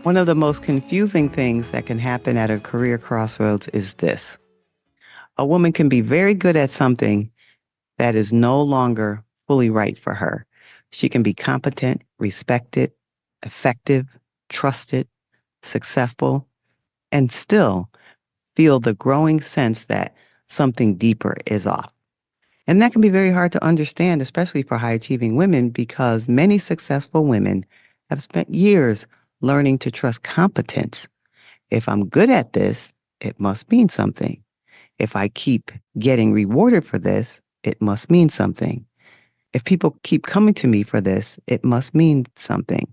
One of the most confusing things that can happen at a career crossroads is this. A woman can be very good at something that is no longer fully right for her. She can be competent, respected, effective, trusted, successful, and still feel the growing sense that something deeper is off. And that can be very hard to understand, especially for high achieving women, because many successful women have spent years learning to trust competence. If I'm good at this, it must mean something. If I keep getting rewarded for this, it must mean something. If people keep coming to me for this, it must mean something.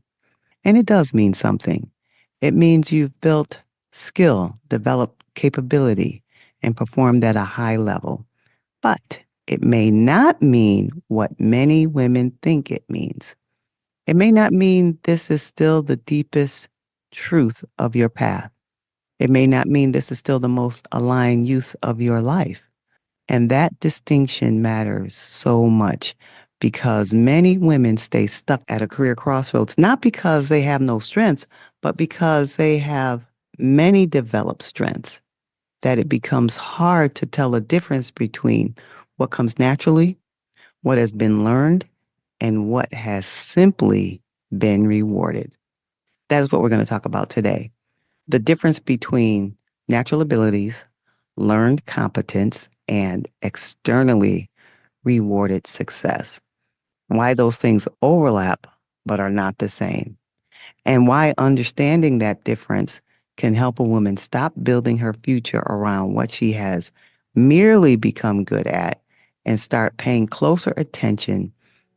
And it does mean something. It means you've built skill, developed capability, and performed at a high level. But it may not mean what many women think it means. It may not mean this is still the deepest truth of your path. It may not mean this is still the most aligned use of your life. And that distinction matters so much because many women stay stuck at a career crossroads, not because they have no strengths, but because they have many developed strengths that it becomes hard to tell a difference between what comes naturally, what has been learned, and what has simply been rewarded. That is what we're going to talk about today. The difference between natural abilities, learned competence, and externally rewarded success. Why those things overlap but are not the same. And why understanding that difference can help a woman stop building her future around what she has merely become good at and start paying closer attention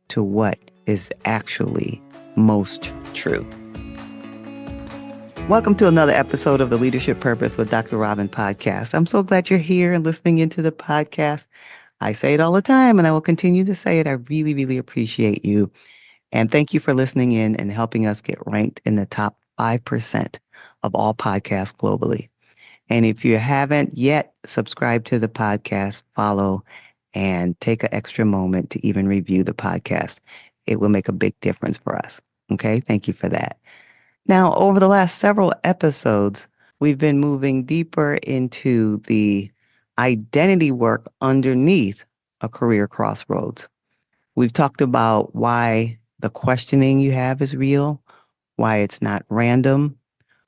to what is actually most true. Welcome to another episode of the Leadership Purpose with Dr. Robin podcast. I'm so glad you're here and listening into the podcast. I say it all the time and I will continue to say it. I really, really appreciate you. And thank you for listening in and helping us get ranked in the top 5% of all podcasts globally. And if you haven't yet subscribed to the podcast, follow and take an extra moment to even review the podcast. It will make a big difference for us. Okay. Thank you for that. Now, over the last several episodes, we've been moving deeper into the identity work underneath a career crossroads. We've talked about why the questioning you have is real, why it's not random,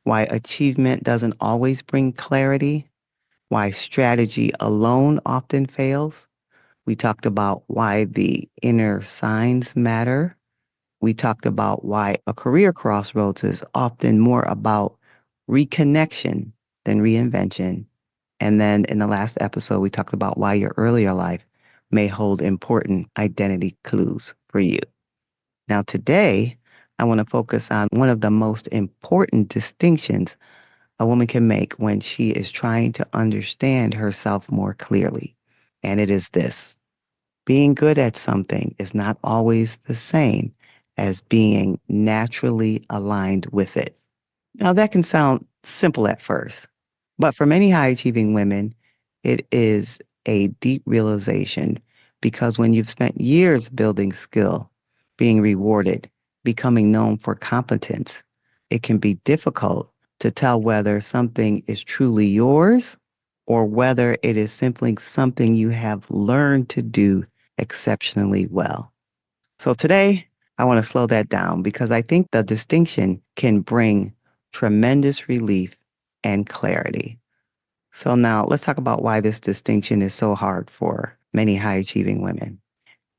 why achievement doesn't always bring clarity, why strategy alone often fails. We talked about why the inner signs matter. We talked about why a career crossroads is often more about reconnection than reinvention. And then in the last episode, we talked about why your earlier life may hold important identity clues for you. Now, today, I want to focus on one of the most important distinctions a woman can make when she is trying to understand herself more clearly. And it is this: being good at something is not always the same as being naturally aligned with it. Now, that can sound simple at first, but for many high achieving women, it is a deep realization because when you've spent years building skill, being rewarded, becoming known for competence, it can be difficult to tell whether something is truly yours or whether it is simply something you have learned to do exceptionally well. So today, I want to slow that down because I think the distinction can bring tremendous relief and clarity. So now let's talk about why this distinction is so hard for many high achieving women.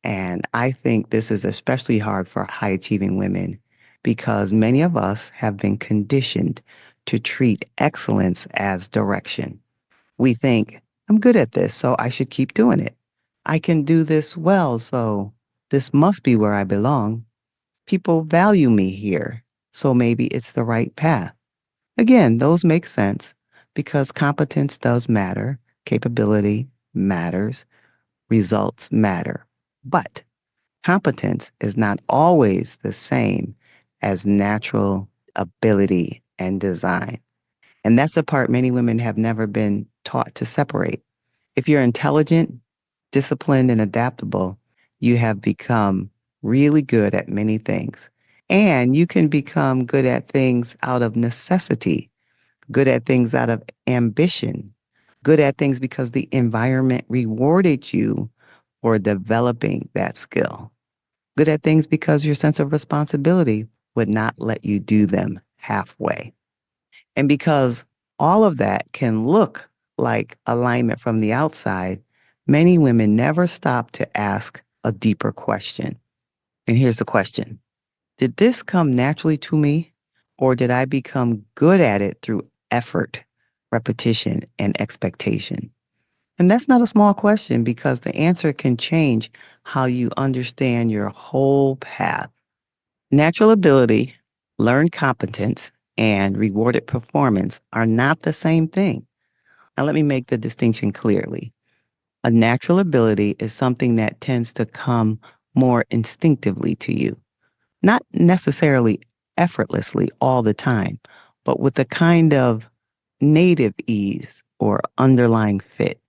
And I think this is especially hard for high achieving women because many of us have been conditioned to treat excellence as direction. We think, I'm good at this, so I should keep doing it. I can do this well, so this must be where I belong. People value me here, so maybe it's the right path. Again, those make sense because competence does matter, capability matters, results matter. But competence is not always the same as natural ability and design. And that's a part many women have never been taught to separate. If you're intelligent, disciplined, and adaptable, you have become really good at many things. And you can become good at things out of necessity, good at things out of ambition, good at things because the environment rewarded you for developing that skill, good at things because your sense of responsibility would not let you do them halfway. And because all of that can look like alignment from the outside, many women never stop to ask a deeper question. And here's the question: did this come naturally to me, or did I become good at it through effort, repetition, and expectation? And that's not a small question because the answer can change how you understand your whole path. Natural ability, learned competence, and rewarded performance are not the same thing. Now, let me make the distinction clearly. A natural ability is something that tends to come more instinctively to you, not necessarily effortlessly all the time, but with a kind of native ease or underlying fit.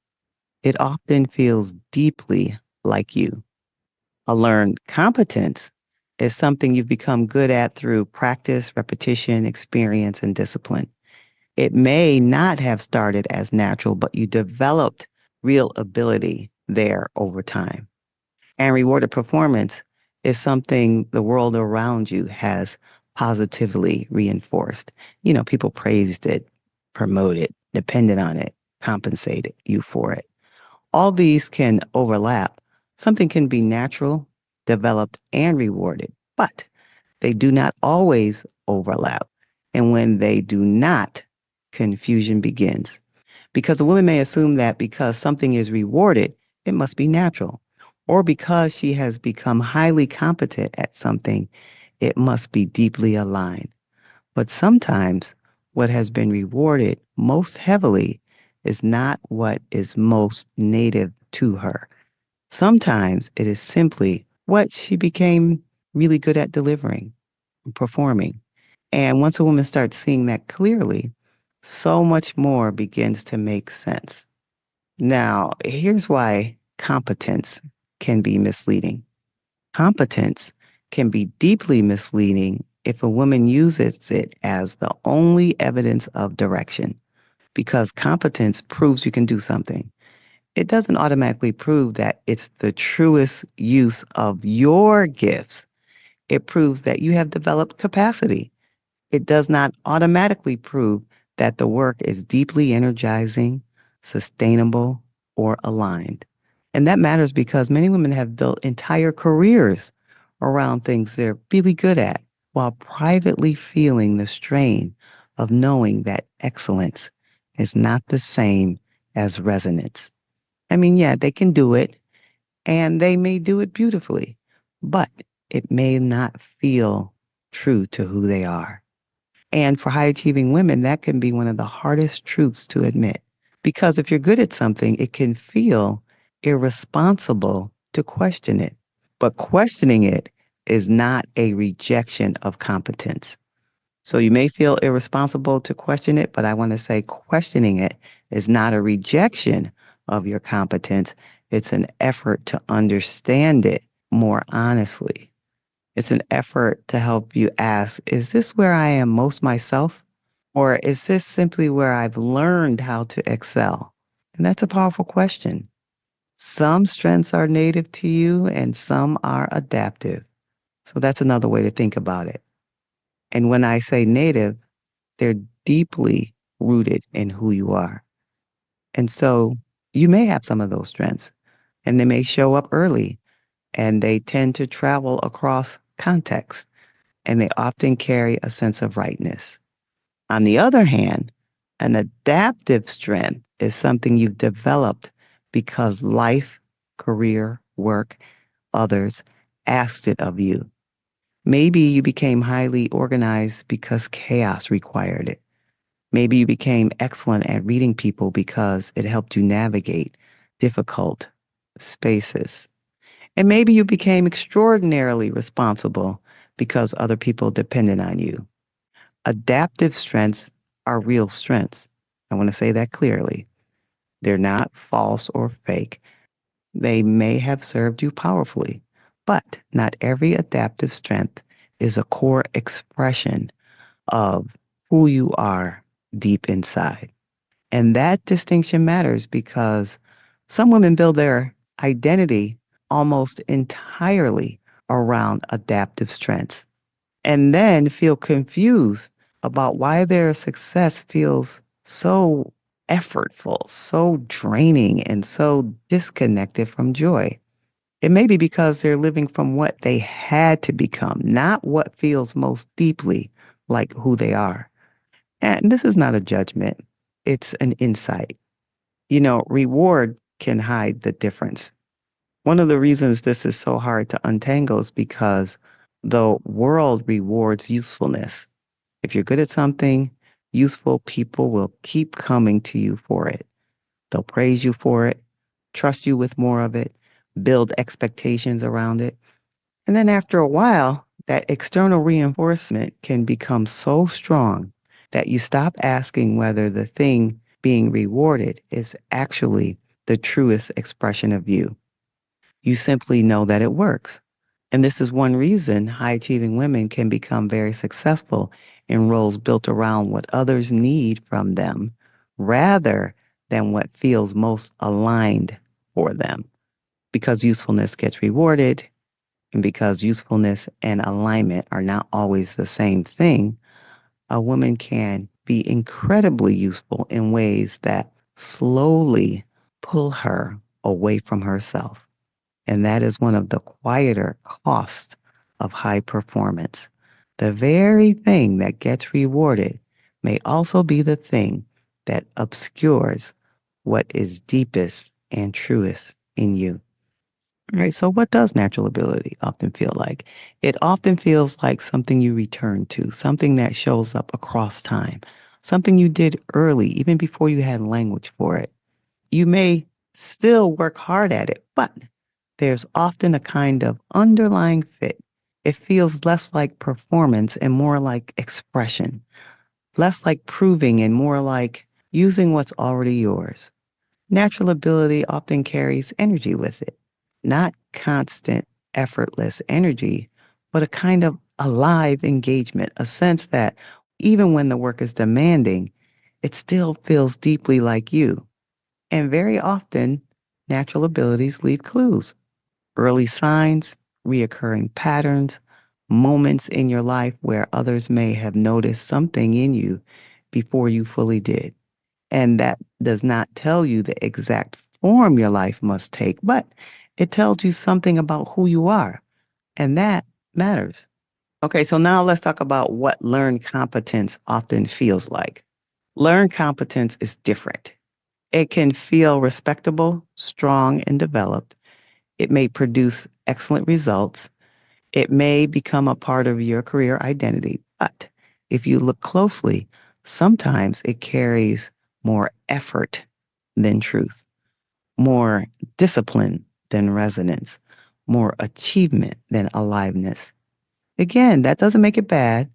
It often feels deeply like you. A learned competence is something you've become good at through practice, repetition, experience, and discipline. It may not have started as natural, but you developed real ability there over time. And rewarded performance is something the world around you has positively reinforced. You know, people praised it, promoted, depended on it, compensated you for it. All these can overlap. Something can be natural, developed, and rewarded, but they do not always overlap. And when they do not, confusion begins. Because a woman may assume that because something is rewarded, it must be natural. Or because she has become highly competent at something, it must be deeply aligned. But sometimes what has been rewarded most heavily is not what is most native to her. Sometimes it is simply what she became really good at delivering, performing. And once a woman starts seeing that clearly, so much more begins to make sense. Now, here's why competence can be misleading. Competence can be deeply misleading if a woman uses it as the only evidence of direction, because competence proves you can do something. It doesn't automatically prove that it's the truest use of your gifts. It proves that you have developed capacity. It does not automatically prove that the work is deeply energizing, sustainable, or aligned. And that matters because many women have built entire careers around things they're really good at while privately feeling the strain of knowing that excellence is not the same as resonance. I mean, yeah, they can do it and they may do it beautifully, but it may not feel true to who they are. And for high achieving women, that can be one of the hardest truths to admit. Because if you're good at something, it can feel irresponsible to question it. But questioning it is not a rejection of competence. So you may feel irresponsible to question it, but I want to say questioning it is not a rejection of your competence. It's an effort to understand it more honestly. It's an effort to help you ask, is this where I am most myself? Or is this simply where I've learned how to excel? And that's a powerful question. Some strengths are native to you and some are adaptive. So that's another way to think about it. And when I say native, they're deeply rooted in who you are. And so you may have some of those strengths and they may show up early and they tend to travel across contexts and they often carry a sense of rightness. On the other hand, an adaptive strength is something you've developed because life, career, work, others asked it of you. Maybe you became highly organized because chaos required it. Maybe you became excellent at reading people because it helped you navigate difficult spaces. And maybe you became extraordinarily responsible because other people depended on you. Adaptive strengths are real strengths. I want to say that clearly. They're not false or fake. They may have served you powerfully, but not every adaptive strength is a core expression of who you are deep inside. And that distinction matters because some women build their identity almost entirely around adaptive strengths and then feel confused about why their success feels so effortful, so draining, and so disconnected from joy. It may be because they're living from what they had to become, not what feels most deeply like who they are. And this is not a judgment, it's an insight. You know, reward can hide the difference. One of the reasons this is so hard to untangle is because the world rewards usefulness. If you're good at something, useful people will keep coming to you for it. They'll praise you for it, trust you with more of it, build expectations around it. And then after a while, that external reinforcement can become so strong that you stop asking whether the thing being rewarded is actually the truest expression of you. You simply know that it works. And this is one reason high achieving women can become very successful in roles built around what others need from them rather than what feels most aligned for them. Because usefulness gets rewarded, and because usefulness and alignment are not always the same thing, a woman can be incredibly useful in ways that slowly pull her away from herself. And that is one of the quieter costs of high performance. The very thing that gets rewarded may also be the thing that obscures what is deepest and truest in you. All right, so what does natural ability often feel like? It often feels like something you return to, something that shows up across time, something you did early, even before you had language for it. You may still work hard at it, but there's often a kind of underlying fit. It feels less like performance and more like expression, less like proving and more like using what's already yours. Natural ability often carries energy with it, not constant, effortless energy, but a kind of alive engagement, a sense that even when the work is demanding, it still feels deeply like you. And very often, natural abilities leave clues, early signs, reoccurring patterns, moments in your life where others may have noticed something in you before you fully did. And that does not tell you the exact form your life must take, but it tells you something about who you are. And that matters. Okay, so now let's talk about what learned competence often feels like. Learned competence is different. It can feel respectable, strong, and developed. It may produce excellent results. It may become a part of your career identity. But if you look closely, sometimes it carries more effort than truth, more discipline than resonance, more achievement than aliveness. Again, that doesn't make it bad.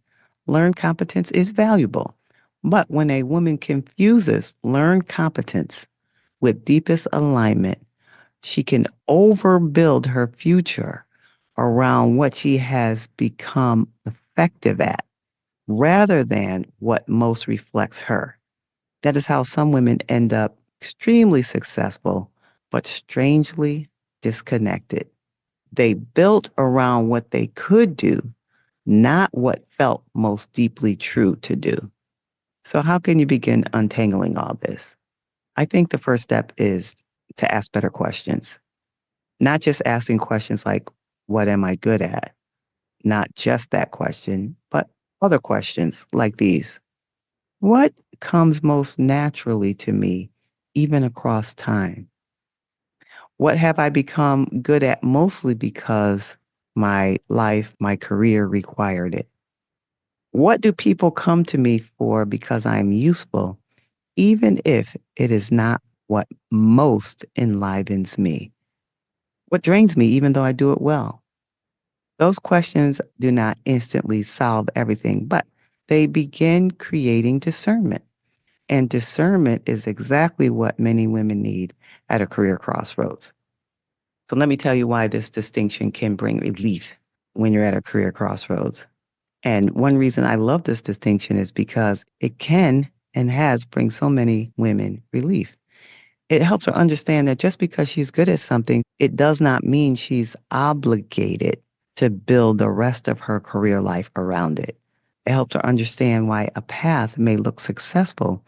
Learned competence is valuable. But when a woman confuses learned competence with deepest alignment, she can overbuild her future around what she has become effective at rather than what most reflects her. That is how some women end up extremely successful, but strangely disconnected. They built around what they could do, not what felt most deeply true to do. So, how can you begin untangling all this? I think the first step is to ask better questions, not just asking questions like, what am I good at? Not just that question, but other questions like these. What comes most naturally to me, even across time? What have I become good at mostly because my life, my career required it? What do people come to me for because I'm useful, even if it is not what most enlivens me? What drains me, even though I do it well? Those questions do not instantly solve everything, but they begin creating discernment. And discernment is exactly what many women need at a career crossroads. So let me tell you why this distinction can bring relief when you're at a career crossroads. And one reason I love this distinction is because it can and has bring so many women relief. It helps her understand that just because she's good at something, it does not mean she's obligated to build the rest of her career life around it. It helps her understand why a path may look successful,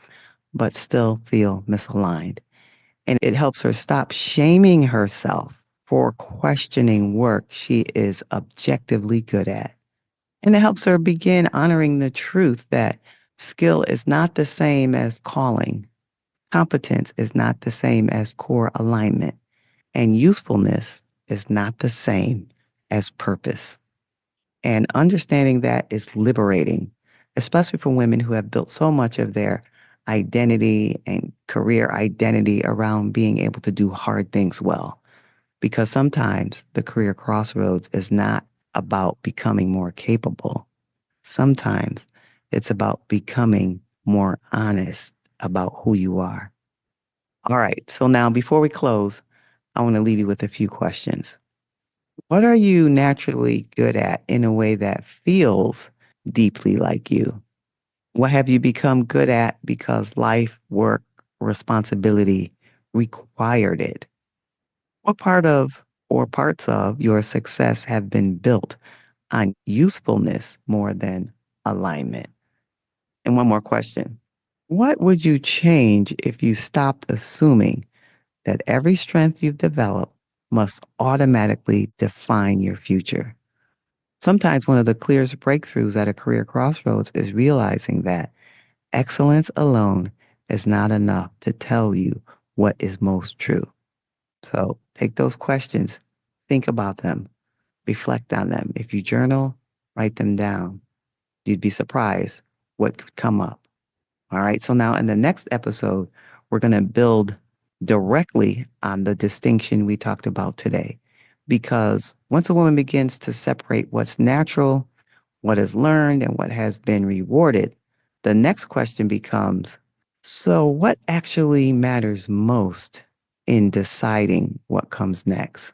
but still feel misaligned. And it helps her stop shaming herself for questioning work she is objectively good at. And it helps her begin honoring the truth that skill is not the same as calling. Competence is not the same as core alignment, and usefulness is not the same as purpose. And understanding that is liberating, especially for women who have built so much of their identity and career identity around being able to do hard things well. Because sometimes the career crossroads is not about becoming more capable. Sometimes it's about becoming more honest about who you are. All right. So now, before we close, I want to leave you with a few questions. What are you naturally good at in a way that feels deeply like you? What have you become good at because life, work, responsibility required it? What part of or parts of your success have been built on usefulness more than alignment? And one more question. What would you change if you stopped assuming that every strength you've developed must automatically define your future? Sometimes one of the clearest breakthroughs at a career crossroads is realizing that excellence alone is not enough to tell you what is most true. So take those questions, think about them, reflect on them. If you journal, write them down. You'd be surprised what could come up. All right. So now in the next episode, we're going to build directly on the distinction we talked about today. Because once a woman begins to separate what's natural, what is learned, and what has been rewarded, the next question becomes, so what actually matters most in deciding what comes next?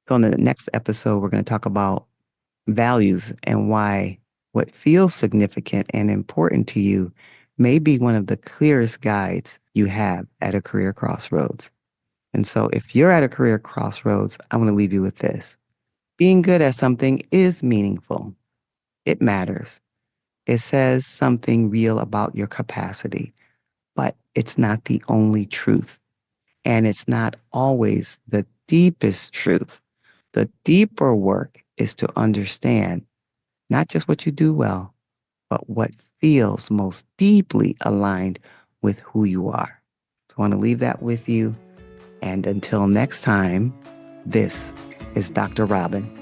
So in the next episode, we're going to talk about values and why what feels significant and important to you may be one of the clearest guides you have at a career crossroads. And so if you're at a career crossroads, I want to leave you with this. Being good at something is meaningful. It matters. It says something real about your capacity, but it's not the only truth. And it's not always the deepest truth. The deeper work is to understand not just what you do well, but what feels most deeply aligned with who you are. So I want to leave that with you. And until next time, this is Dr. Robin.